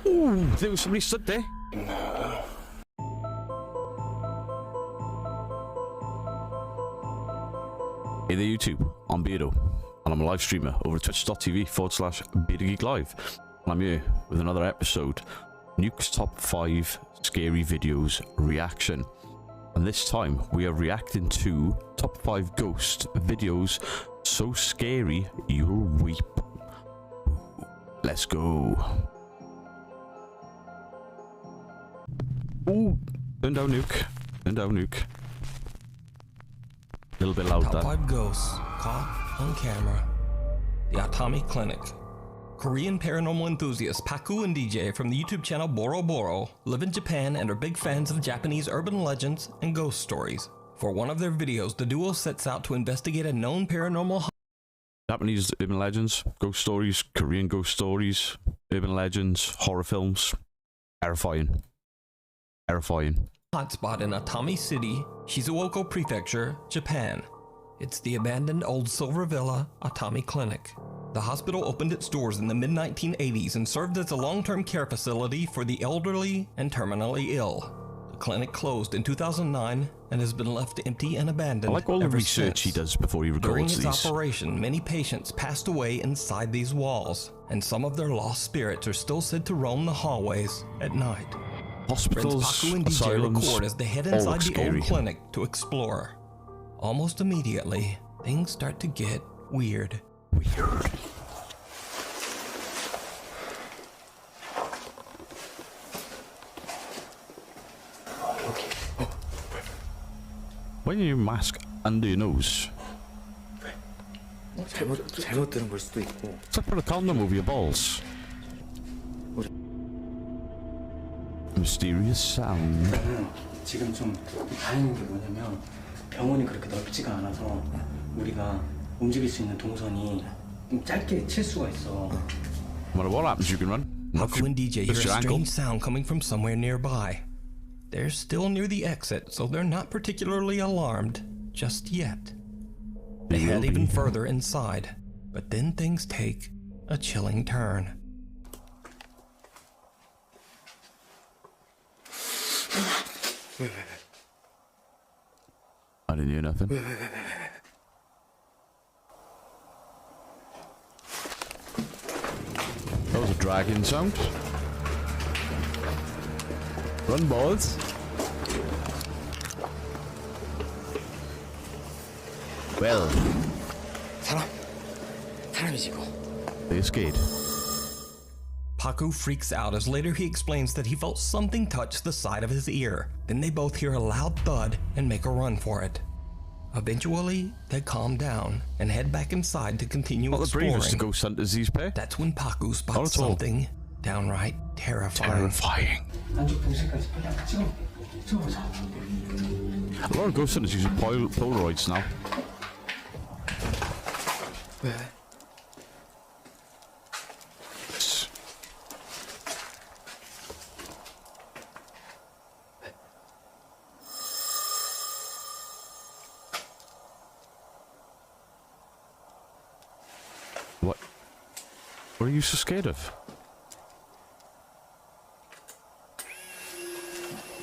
Ooh, there was somebody stood there. Hey there YouTube, I'm Beardo, and I'm a live streamer over at twitch.tv/BeardoGeekLive. And I'm here with another episode, Nuke's Top 5 Scary Videos Reaction. And this time, we are reacting to Top 5 Ghost Videos so scary you'll weep. Let's go. Ooh, turn down Nuke. Turn down Nuke. A little bit loud. Top 5 ghosts caught on camera. The Atami Clinic. Korean paranormal enthusiasts Paku and DJ from the YouTube channel Boro live in Japan and are big fans of Japanese urban legends and ghost stories. For one of their videos, the duo sets out to investigate a known paranormal Japanese urban legends, ghost stories, Korean ghost stories, urban legends, horror films. Terrifying. Terrifying. hotspot in Atami City, Shizuoka Prefecture, Japan. It's the abandoned old Silver Villa Atami Clinic. The hospital opened its doors in the mid-1980s and served as a long-term care facility for the elderly and terminally ill. The clinic closed in 2009 and has been left empty and abandoned. I like all the research since. he does before he records During its these. operation, many patients passed away inside these walls, and some of their lost spirits are still said to roam the hallways at night. Hospitals, Friends Paku and DJ asylums, record as they head all inside look the scary. old clinic to explore. Almost immediately, things start to get weird. Weird. Why are you mask under your nose? 잘못 들은 걸 수도 있고. It's like put a condom over your balls. Mysterious sound. 지금 좀 다행인 게 뭐냐면 병원이 그렇게 넓지가 않아서 우리가 움직일 수 있는 동선이 짧게 칠 수가 있어. No matter what happens, you can run. Paku and DJ hear Twist a your ankle. strange sound coming from somewhere nearby. They're still near the exit, so they're not particularly alarmed just yet. They head even further inside, but then things take a chilling turn. I didn't hear nothing. That was a dragging sound. Run, boys. Well, 사람이지 이거. they escaped. Paku freaks out as later he explains that he felt something touch the side of his ear. Then they both hear a loud thud and make a run for it. Eventually, they calm down and head back inside to continue Not the bravest to exploring. ghost hunters these pair. That's when Paku Not spots at all. something downright terrifying. Terrifying. 안쪽 병실까지 빨리 한번 찍어보자. A lot of ghost hunters use Polaroids now. 왜? What? What are you so scared of?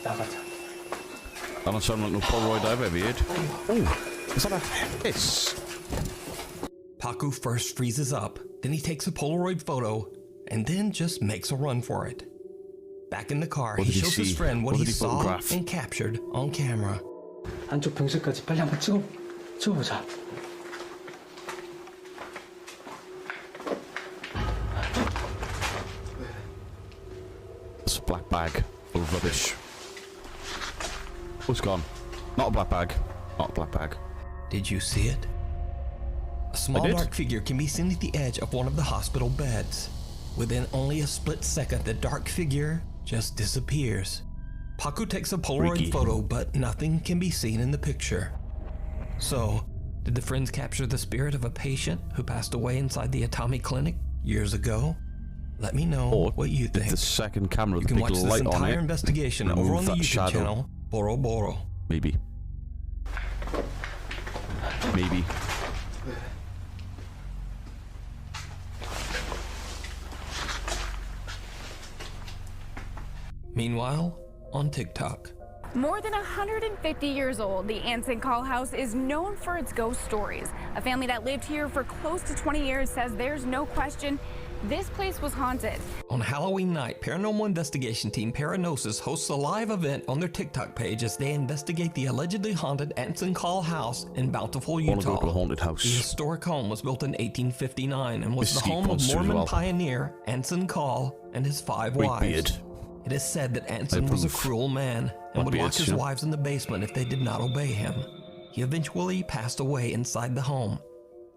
나가자. That don't sound like no Polaroid I've ever heard. Oh, is that a hiss? Paku first freezes up, then he takes a Polaroid photo, and then just makes a run for it. Back in the car, What he did he shows his see? friend what What he did he saw photograph? and captured on camera. 안쪽 병실까지 빨리 한번 찍어보자. It's a black bag full of rubbish. Oh, it's gone. Not a black bag. Not a black bag. Did you see it? A small did. dark figure can be seen at the edge of one of the hospital beds. Within only a split second, the dark figure just disappears. Paku takes a Polaroid Freaky. photo, but nothing can be seen in the picture. So, did the friends capture the spirit of a patient who passed away inside the Atami Clinic years ago? Let me know Or what you did think. the second camera You with the can big watch this light on entire it investigation remove over on the that YouTube shadow? channel Boro. Maybe. Maybe. Meanwhile, on TikTok. More than 150 years old, the Anson Call House is known for its ghost stories. A family that lived here for close to 20 years says there's no question this place was haunted. On Halloween night, paranormal investigation team Paranosis hosts a live event on their TikTok page as they investigate the allegedly haunted Anson Call House in Bountiful, I wanna Utah. go to a haunted house. The historic home was built in 1859 and was the Whiskey home of monster as Mormon well. pioneer Anson Call and his 5 Great wives. beard. It is said that Anson was a approve. cruel man and What would lock beards, his you know? wives in the basement if they did not obey him. He eventually passed away inside the home.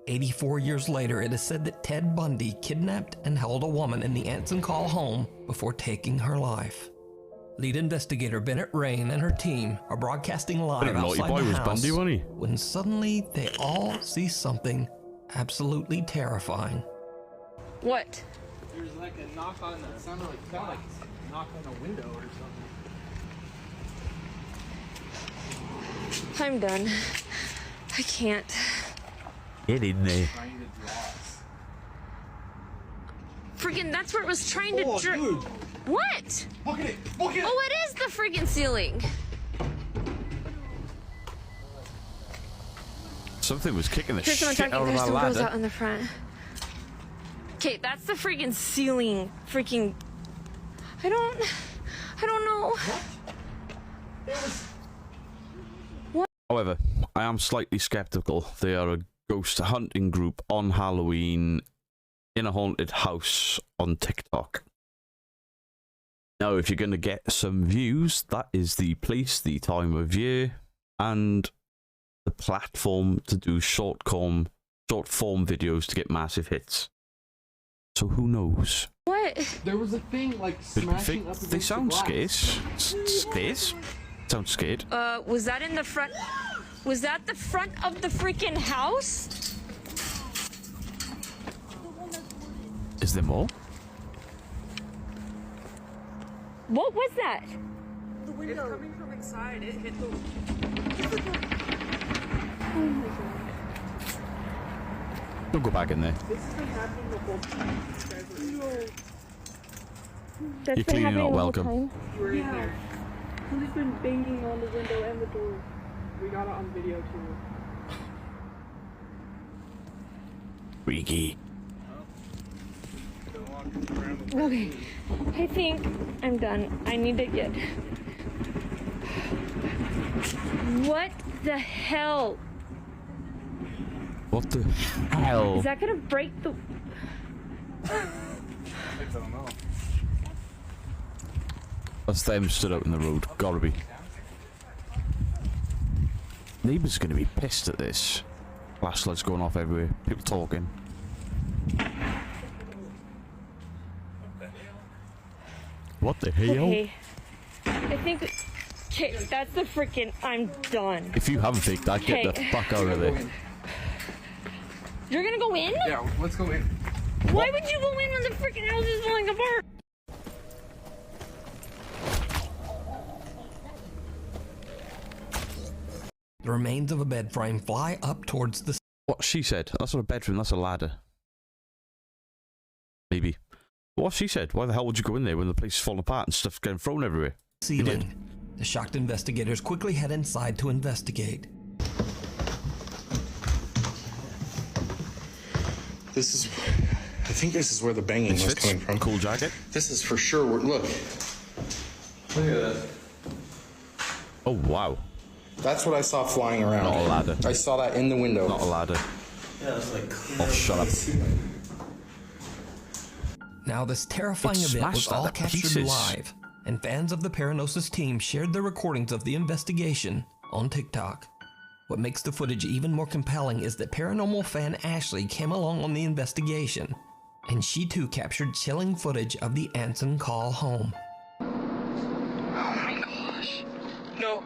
84 years later, it is said that Ted Bundy kidnapped and held a woman in the Anson Call home before taking her life. Lead investigator Bennett Rain and her team are broadcasting live didn't know outside your boy the was house Bundy, wasn't he? when suddenly they all see something absolutely terrifying. What? There's like a knock on the sounded like a knock on a window or something. I'm done. I can't. Get in there. Trying to draw us. Freaking, that's where it was trying to Dude, What? look at it! Look at it! Oh, it is the freaking ceiling. Something was kicking the Here's someone shit talking. out of There's that some girls out ladder. in the front. Okay, that's the freaking ceiling. Freaking. I don't know. However, I am slightly skeptical. They are a ghost hunting group on Halloween in a haunted house on TikTok. Now, if you're going to get some views, that is the place, the time of year, and the platform to do short form videos to get massive hits. So who knows? What? There was a thing like smashing up against They sound the glass. scared. Sound scared. Was that in the front? Was that the front of the freaking house? Is there more? What was that? The window. It's coming from inside. It hit the. Don't go back in there. This has been happening the whole time. You guys were, That's You're clearly not welcome. you were in there. Somebody's been banging on the window and the door. We got it on video too. Freaky. Okay, I think I'm done. I need to get. What the hell? What the hell? Is that gonna break the? I don't know. That's them stood out in the road. Gotta be. Neighbours gonna be pissed at this. Flashlights going off everywhere. People talking. What the hell? Okay, I think. Okay, that's the freaking. I'm done. If you haven't faked that, get the Okay. fuck out of there. You're gonna go in? Yeah, let's go in. Why would you go in when the freaking house is falling apart? The remains of a bed frame fly up towards the What she said. That's not a bedroom, that's a ladder. Maybe. What she said. Why the hell would you go in there when the place is falling apart and stuff's getting thrown everywhere? ceiling. The shocked investigators quickly head inside to investigate. This is, I think this is where the banging was Fits. coming from. Cool jacket. This is for sure. Look, Oh wow. that's what I saw flying around. Not a ladder. I saw that in the window. Not a ladder. Yeah, it's like clear. Oh, shut up. Now, this terrifying It event was smashed that all to captured pieces. live, and fans of the Paranosis team shared their recordings of the investigation on TikTok. What makes the footage even more compelling is that paranormal fan Ashley came along on the investigation, and she too captured chilling footage of the Anson Call home. Oh my gosh. No.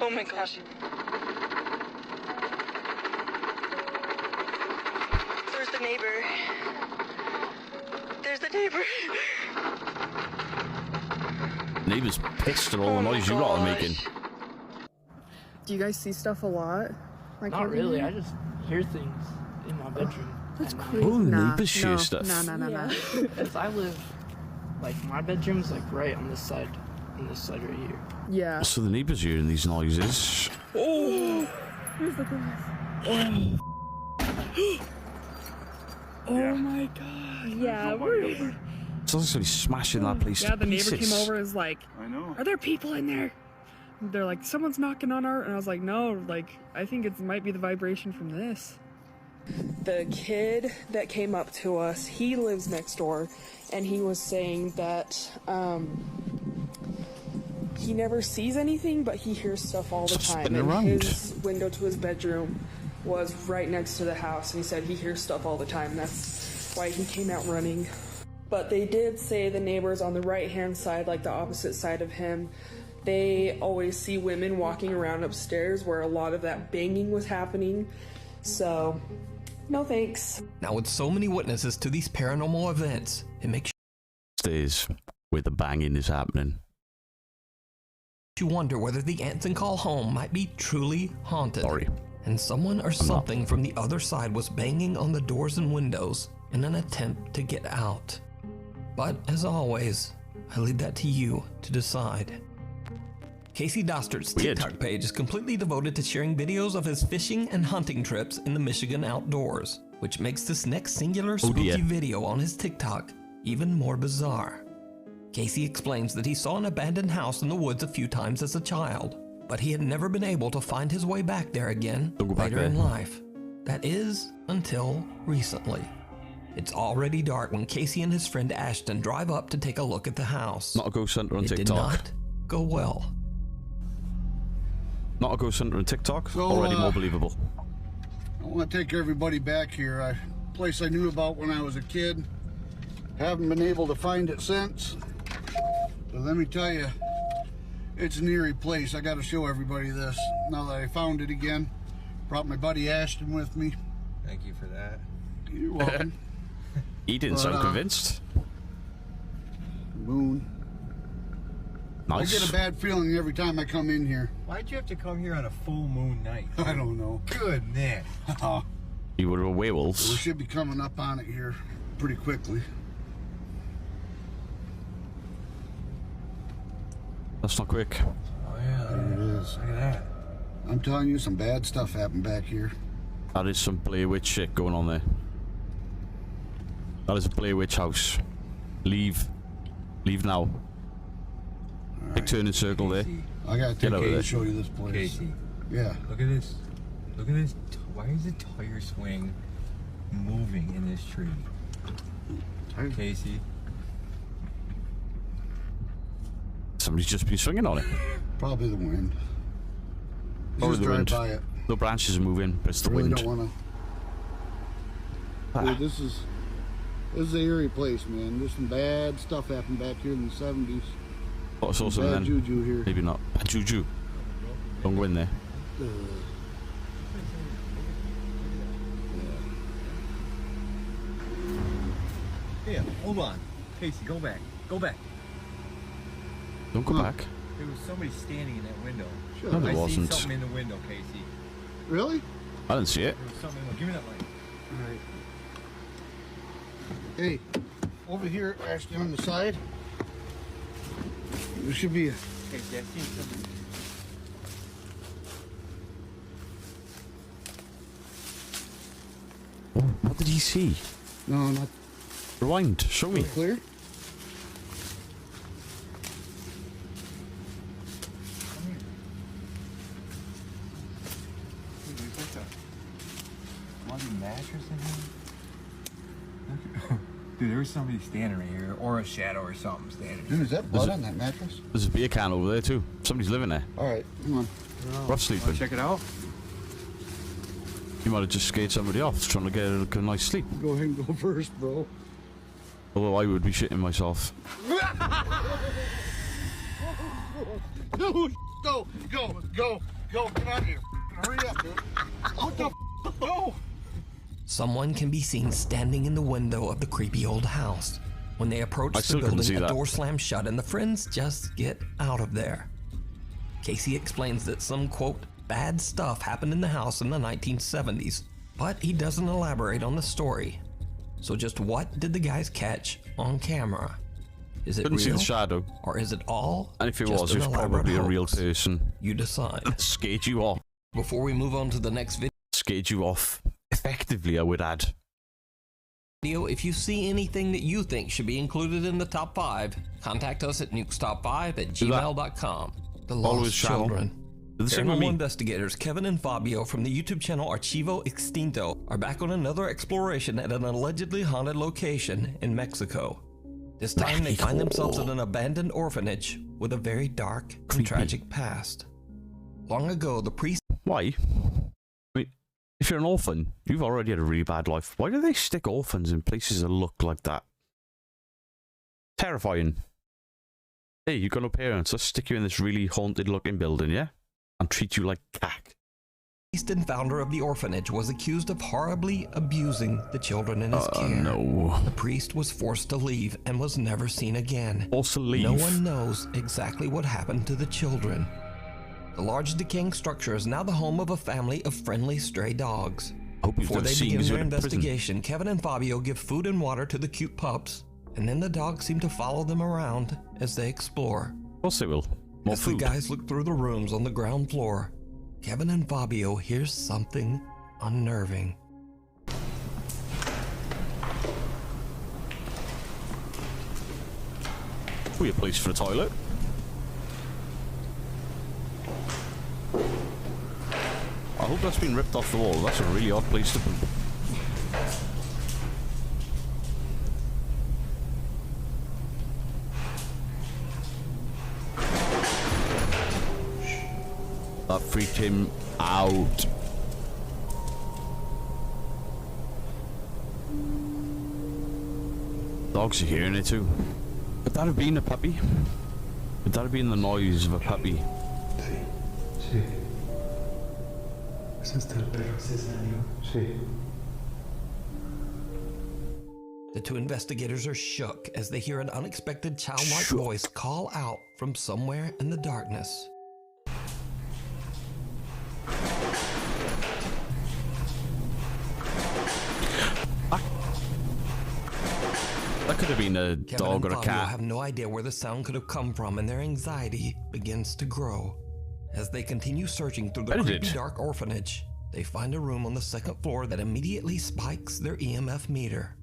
Oh my gosh. There's the neighbor. There's the neighbor. Neighbours pissed at all the noise you lot are making. Do you guys see stuff a lot? Like Not every really. year? I just hear things in my bedroom. That's at night. crazy. Oh, Nah, neighbours share no, stuff. No. Because I live, like, my bedroom's like right on this side on this side right here. Yeah. So the neighbors hearing these noises. Oh! Here's the glass. Oh. Oh my god. Yeah, we're... It's like somebody smashing that place Yeah, to the neighbor pieces. came over and was like, I know. are there people in there? They're like, someone's knocking on our... And I was like, no, like, I think it might be the vibration from this. The kid that came up to us, he lives next door, and he was saying that he never sees anything, but he hears stuff all the Just time. spinning And around. his window to his bedroom was right next to the house, and he said he hears stuff all the time. That's why he came out running. But they did say the neighbors on the right-hand side, like the opposite side of him, they always see women walking around upstairs where a lot of that banging was happening. So, no thanks. Now, with so many witnesses to these paranormal events, it makes Stairs where the banging is happening. you wonder whether the Anson Call home might be truly haunted. Sorry. And someone or something from the other side was banging on the doors and windows in an attempt to get out. But as always, I leave that to you to decide. Casey Dostert's Weird. TikTok page is completely devoted to sharing videos of his fishing and hunting trips in the Michigan outdoors, which makes this next singular spooky video on his TikTok even more bizarre. Casey explains that he saw an abandoned house in the woods a few times as a child, but he had never been able to find his way back there again Don't go back later in there. life. That is, until recently. It's already dark when Casey and his friend Ashton drive up to take a look at the house. Not a ghost hunter on It did TikTok. not go well. Not a ghost hunter on TikTok. So, Already more believable. I want to take everybody back here. A place I knew about when I was a kid. Haven't been able to find it since. But let me tell you, it's an eerie place. I got to show everybody this now that I found it again. Brought my buddy Ashton with me. Thank you for that. You're welcome. He didn't sound convinced. Moon. Nice. I get a bad feeling every time I come in here. Why'd you have to come here on a full moon night? I don't know. Goodness. You were a We werewolves. should be coming up on it here pretty quickly. That's not quick. Oh yeah, There it is. look at that. I'm telling you, some bad stuff happened back here. That is some Blair Witch shit going on there. That is a Blair Witch house. Leave. Leave now. Big turning circle there. I gotta Get take over Kate there. and show you this place. Casey, Yeah. look at this. Look at this. Why is the tire swing moving in this tree? Casey. Somebody's just been swinging on it. Probably the wind. Probably Just the drive wind. by it. No branches are moving, but it's the Really wind. don't want to. Dude, this is an eerie place, man. There's some bad stuff happened back here in the 70s. Oh, it's also Bad then. juju here. Maybe not. Bad juju. Don't go in there. Yeah, hold on. Casey, go back. Go back. Don't go back. There was somebody standing in that window. Sure. No, there I seen wasn't. something in the window, Casey. Really? I didn't see it. There was something. Give me that light. All right. Hey, over here, Ashton, on the side. There should be a... Casey, I seen something. What did he see? No, not Rewind. Show me. clear. Dude, there's like a bloody mattress in here. Dude, there was somebody standing right here, or a shadow or something standing here. Dude, is that blood on that mattress? There's a beer can over there too. Somebody's living there. All right, come on. Rough sleeping. Check it out. You might have just scared somebody off trying to get a nice sleep. Go ahead and go first, bro. Although I would be shitting myself. Dude, go, go, go, go. Get out of here. Hurry up, dude. What the Go. Someone can be seen standing in the window of the creepy old house. When they approach I the still couldn't see building, a that. door slams shut and the friends just get out of there. Casey explains that some, quote, bad stuff happened in the house in the 1970s, but he doesn't elaborate on the story. So just what did the guys catch on camera? Is it Couldn't see real? the shadow. Or is it all? And if it just was, an it's elaborate probably a real hoax? person. You decide. Scared you off. Before we move on to the next Scared you off. Effectively, I would add. video, if you see anything that you think should be included in the top 5, contact us at nukestop5@gmail.com. The Follow his Lost channel. Children. Do the same with Paranormal me. investigators Kevin and Fabio from the YouTube channel Archivo Extinto are back on another exploration at an allegedly haunted location in Mexico. This time they find themselves at an abandoned orphanage with a very dark and tragic past. Long ago, the priest... Why? I mean, if you're an orphan, you've already had a really bad life. Why do they stick orphans in places that look like that? Terrifying. Hey, you've got no parents. Let's stick you in this really haunted looking building, yeah? And treat you like cack. The priest and founder of the orphanage was accused of horribly abusing the children in his care. No. The priest was forced to leave and was never seen again. Forced to leave? No one knows exactly what happened to the children. The large decaying structure is now the home of a family of friendly stray dogs. Before they begin their investigation, Kevin and Fabio give food and water to the cute pups, and then the dogs seem to follow them around as they explore. Of course they will. More As food. the guys look through the rooms on the ground floor, Kevin and Fabio hear something unnerving. Weird place for a toilet. I hope that's been ripped off the wall. That's a really odd place to poop. That freaked him out. Dogs are hearing it too. Could that have been a puppy? Could that have been the noise of a puppy? Sí. Es hasta el perro se salió. Sí. The two investigators are shook as they hear an unexpected childlike voice call out from somewhere in the darkness. That could have been a Kevin dog and or a Fabio cat. have no idea where the sound could have come from, and their anxiety begins to grow. As they continue searching through the creepy dark orphanage, they find a room on the second floor that immediately spikes their EMF meter.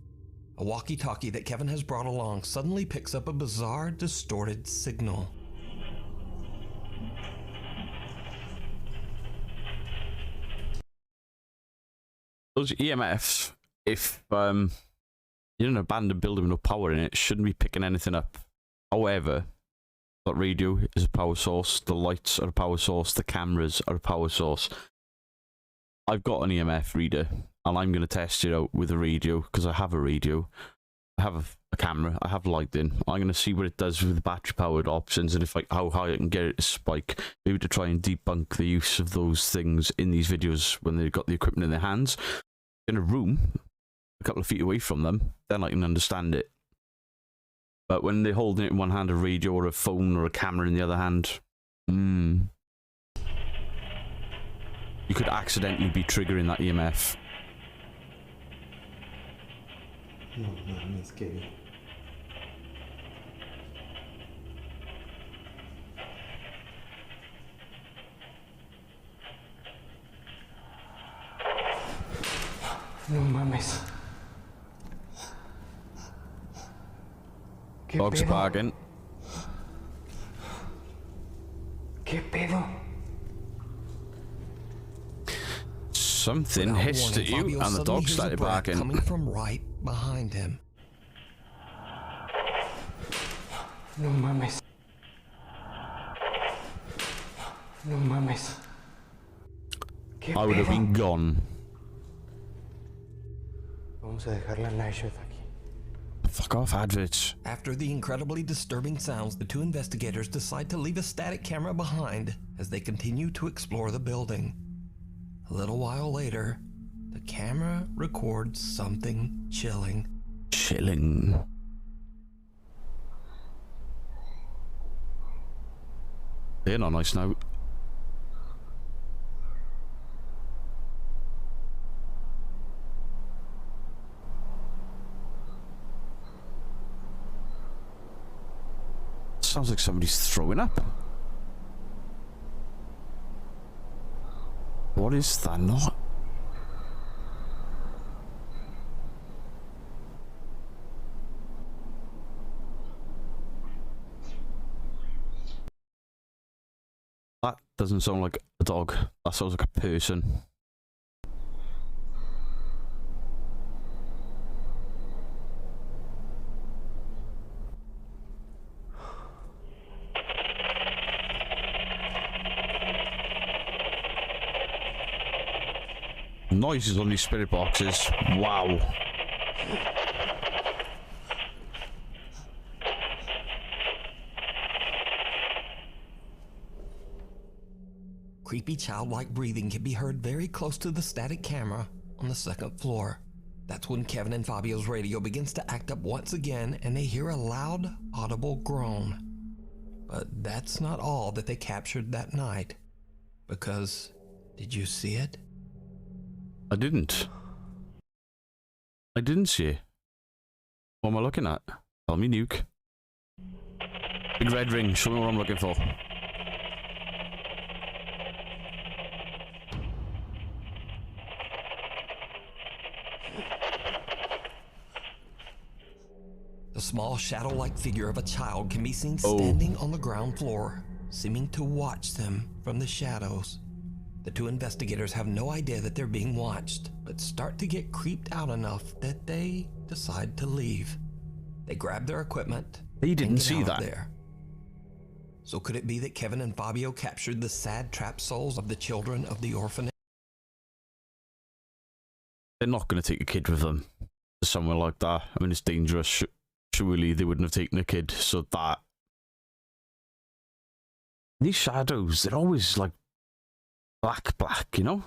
A walkie-talkie that Kevin has brought along suddenly picks up a bizarre, distorted signal. Those EMFs, if you're in an abandoned building with no power in it, shouldn't be picking anything up. However, that radio is a power source, the lights are a power source, the cameras are a power source. I've got an EMF reader, and I'm going to test it out with a radio, because I have a radio. I have a camera, I have lighting. I'm going to see what it does with the battery-powered options, and if how high I can get it to spike. Maybe to try and debunk the use of those things in these videos when they've got the equipment in their hands. In a room, a couple of feet away from them, then I can understand it. But when they're holding it in one hand, a radio or a phone or a camera in the other hand, you could accidentally be triggering that EMF. No, no, es que... No mames. ¿Qué Dogs pedo? barking. ¿Qué pedo? Something Without hissed warning, at you, Fabio and the suddenly dog hears a started breath barking. coming from right behind him. No mames. No mames. ¿Qué I would have pedo? been gone. Vamos a dejar la night shift aquí. Fuck off, adverts. After the incredibly disturbing sounds, the two investigators decide to leave a static camera behind as they continue to explore the building. A little while later, the camera records something chilling. Chilling. They're not nice now. sounds like somebody's throwing up. What is that not? That doesn't sound like a dog. That sounds like a person. Noises on these spirit boxes. Wow. Creepy childlike breathing can be heard very close to the static camera on the second floor. That's when Kevin and Fabio's radio begins to act up once again and they hear a loud, audible groan. But that's not all that they captured that night. Because, did you see it? I didn't. I didn't see it. What am I looking at? Tell me, Nuke. Big red ring, show me what I'm looking for. The small shadow-like figure of a child can be seen standing on the ground floor, seeming to watch them from the shadows. The two investigators have no idea that they're being watched, but start to get creeped out enough that they decide to leave. They grab their equipment. They didn't see that. There. So could it be that Kevin and Fabio captured the sad trapped souls of the children of the orphanage? They're not going to take a kid with them to somewhere like that. I mean, it's dangerous. Surely they wouldn't have taken a kid, so that... These shadows, they're always like black, you know?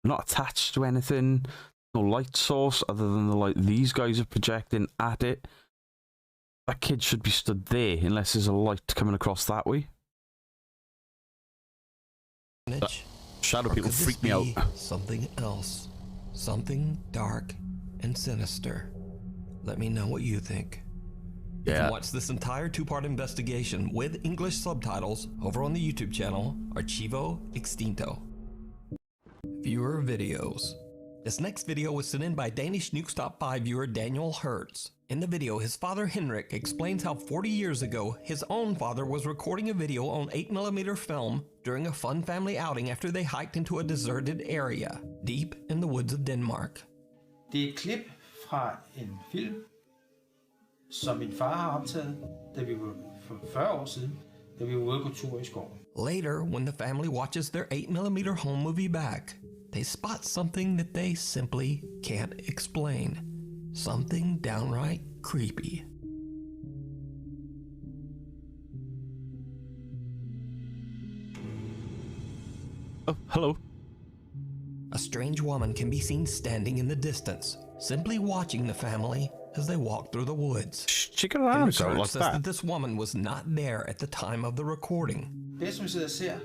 Not attached to anything. No light source other than the light these guys are projecting at it. That kid should be stood there unless there's a light coming across that way. Shadow people freak me out. Something else. Something dark and sinister. Let me know what you think. You can watch this entire two-part investigation with English subtitles over on the YouTube channel Archivo Extinto. Viewer videos. This next video was sent in by Danish Nuke's Top 5 viewer Daniel Hertz. In the video, his father Henrik explains how 40 years ago, his own father was recording a video on 8mm film during a fun family outing after they hiked into a deserted area, deep in the woods of Denmark. Det er et klip fra en film, som min far har optaget, da vi var for 40 år siden, da vi var ude på tur i skoven. Later, when the family watches their 8mm home movie back, they spot something that they simply can't explain. Something downright creepy. Oh, hello. A strange woman can be seen standing in the distance, simply watching the family as they walk through the woods. She got her arms out like says that this woman was not there at the time of the recording. Det som vi sidder og ser,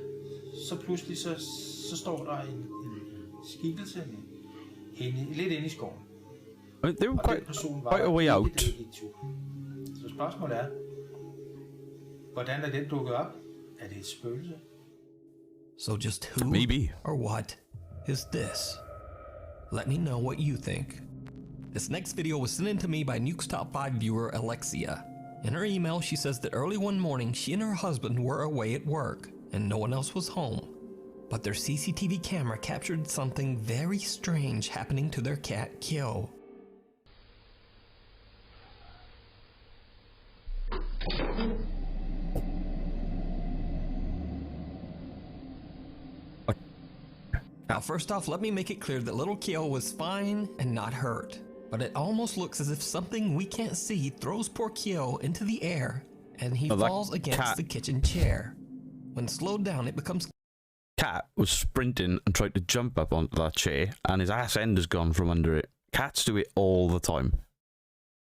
så pludselig så står der en skikkelse lidt inde i skoven. I mean, they were quite a way out. Så spørgsmålet er, hvordan er den dukket op? Er det et spøgelse? So just who or what is this? Let me know what you think. This next video was sent in to me by Nuke's Top 5 viewer Alexia. In her email, she says that early one morning, she and her husband were away at work, and no one else was home. But their CCTV camera captured something very strange happening to their cat, Kyo. Now, first off, let me make it clear that little Kyo was fine and not hurt. But it almost looks as if something we can't see throws poor Kyo into the air and he falls against the kitchen chair. When slowed down, it becomes... Cat was sprinting and tried to jump up onto that chair and his ass end has gone from under it. Cats do it all the time.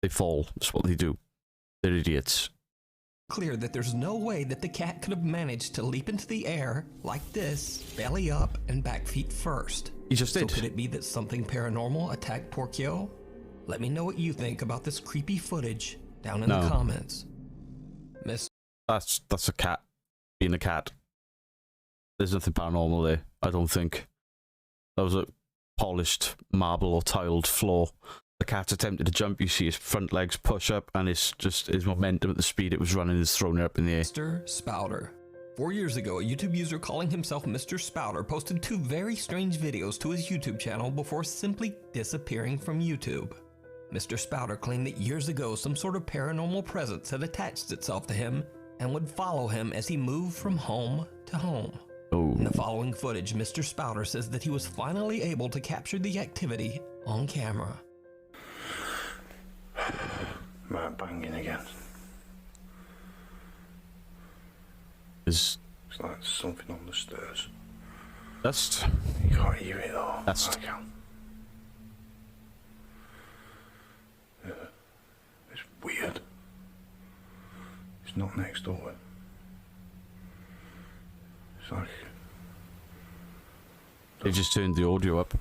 They fall. That's what they do. They're idiots. Clear that there's no way that the cat could have managed to leap into the air like this, belly up and back feet first. He just did. So could it be that something paranormal attacked poor Kyo? Let me know what you think about this creepy footage down in the comments. Miss That's a cat being a cat. There's nothing paranormal there, I don't think. That was a polished marble or tiled floor. The cat's attempted to jump, you see his front legs push up, and it's just his momentum at the speed it was running is throwing it up in the air. Mr. Spouter. 4 years ago, a YouTube user calling himself Mr. Spouter posted 2 very strange videos to his YouTube channel before simply disappearing from YouTube. Mr. Spouter claimed that years ago some sort of paranormal presence had attached itself to him and would follow him as he moved from home to home. Oh. In the following footage, Mr. Spouter says that he was finally able to capture the activity on camera. Right, banging again. It's like something on the stairs. Dust. You can't hear it though. Dust. I can. Yeah. It's weird. It's not next door. It's like... They just turned the audio up.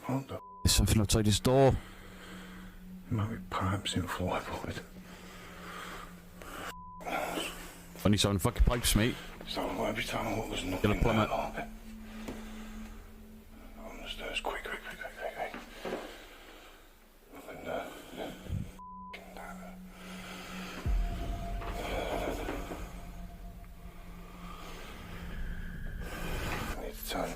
What the... There's something outside his door. There might be pipes in floorboard. Funny sound fucking pipes, mate. So every time I look, there's nothing Gonna plummet. there. On the stairs, quick. Nothing there. I need to turn.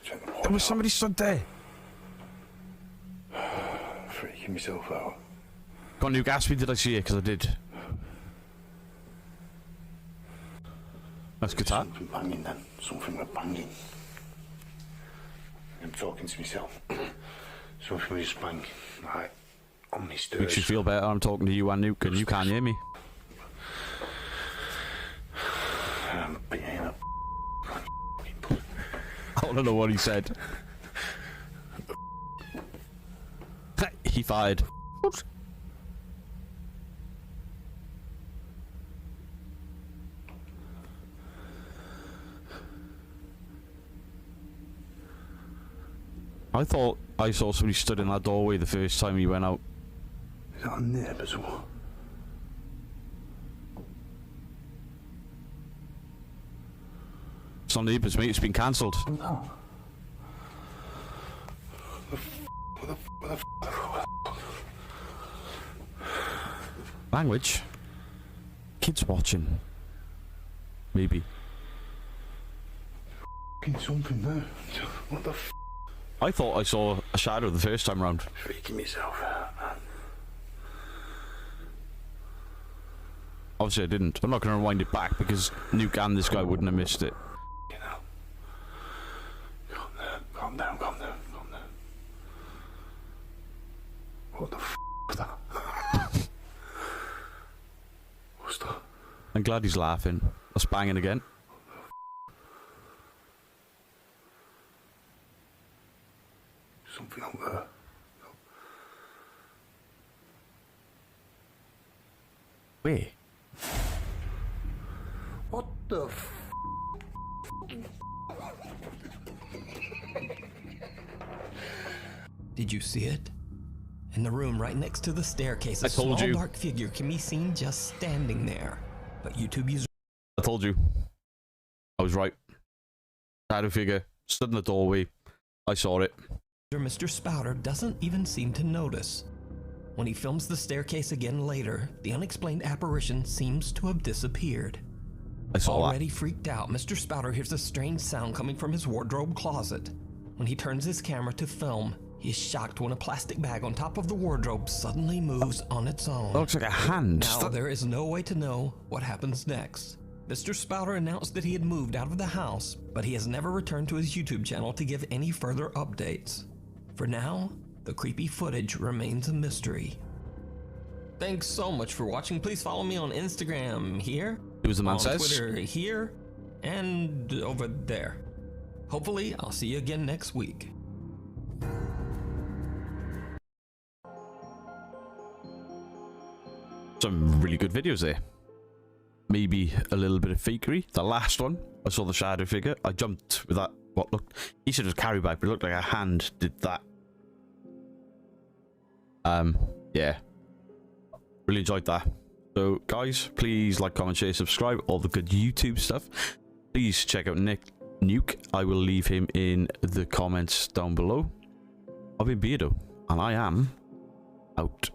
Check the There was somebody stood there. Freaking myself out. Got a new gas me, did I see it? Because I did. That's guitar. Something banging then. Something was banging. I'm talking to myself. Something was banging. Like, on my stairs. Makes you feel better. I'm talking to you and Nuke, and you can't hear me. I'm being a I don't know what he said. He fired. Oops. I thought I saw somebody stood in that doorway the first time he went out. Is that a neighbour's or? It's not neighbours, mate. It's been cancelled. No. Language? Kids watching. Maybe. Something there. What the f? I thought I saw a shadow the first time round. Freaking myself out, man. Obviously I didn't. I'm not going to rewind it back because Nuke and this guy wouldn't have missed it. You know. Calm down. What the f was that? What's that? I'm glad he's laughing. That's banging again. Something up there. Where? What the f? Did you see it? In the room right next to the staircase, a told small you. dark figure can be seen just standing there. But YouTube users... I told you. I was right. Shadow figure stood in the doorway. I saw it. Mr. Spouter doesn't even seem to notice. When he films the staircase again later, the unexplained apparition seems to have disappeared. I saw Already freaked out, Mr. Spouter hears a strange sound coming from his wardrobe closet. When he turns his camera to film, he is shocked when a plastic bag on top of the wardrobe suddenly moves on its own. That looks like a hand. Now, there is no way to know what happens next. Mr. Spouter announced that he had moved out of the house, but he has never returned to his YouTube channel to give any further updates. For now, the creepy footage remains a mystery. Thanks so much for watching. Please follow me on Instagram here, It was the man on says. Twitter here, and over there. Hopefully, I'll see you again next week. Some really good videos there. Maybe a little bit of fakery. The last one, I saw the shadow figure. I jumped with that what looked, he said it was a carry bag, but it looked like a hand did that. Yeah, really enjoyed that. So guys, please like, comment, share, subscribe, all the good YouTube stuff. Please check out Nuke. I will leave him in the comments down below. I've been Beardo, and I am out.